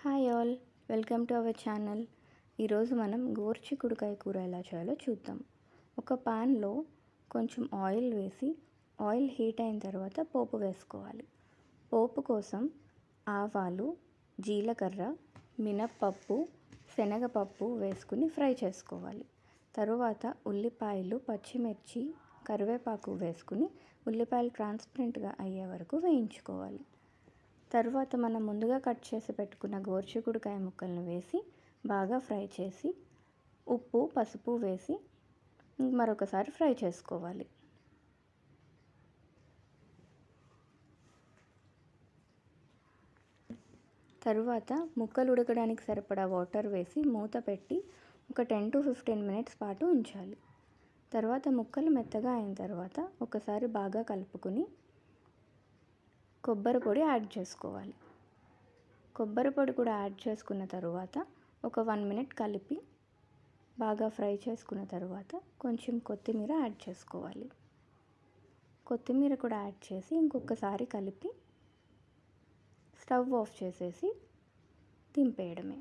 Hi all, welcome to our channel. ఈరోజు మనం గోరుచిక్కుడుకాయ కూర ఎలా చేయాలో చూద్దాం. ఒక పాన్లో కొంచెం ఆయిల్ వేసి ఆయిల్ హీట్ అయిన తర్వాత పోపు వేసుకోవాలి. పోపు కోసం ఆవాలు, జీలకర్ర, మినప్పప్పు, శనగపప్పు వేసుకుని ఫ్రై చేసుకోవాలి. తరువాత ఉల్లిపాయలు, పచ్చిమిర్చి, కరివేపాకు వేసుకుని ఉల్లిపాయలు ట్రాన్స్పరెంట్గా అయ్యే వరకు వేయించుకోవాలి. తర్వాత మనం ముందుగా కట్ చేసి పెట్టుకున్న గోరుచిక్కుడుకాయ ముక్కలను వేసి బాగా ఫ్రై చేసి ఉప్పు, పసుపు వేసి మరొకసారి ఫ్రై చేసుకోవాలి. తరువాత ముక్కలు ఉడకడానికి సరిపడా వాటర్ వేసి మూత పెట్టి ఒక 10 to 15 minutes పాటు ఉంచాలి. తర్వాత ముక్కలు మెత్తగా అయిన తర్వాత ఒకసారి బాగా కలుపుకుని కొబ్బరి పొడి యాడ్ చేసుకోవాలి. కొబ్బరి పొడి కూడా యాడ్ చేసుకున్న తరువాత ఒక 1 minute కలిపి బాగా ఫ్రై చేసుకున్న తర్వాత కొంచెం కొత్తిమీర యాడ్ చేసుకోవాలి. కొత్తిమీర కూడా యాడ్ చేసి ఇంకొకసారి కలిపి స్టవ్ ఆఫ్ చేసేసి దింపేయడమే.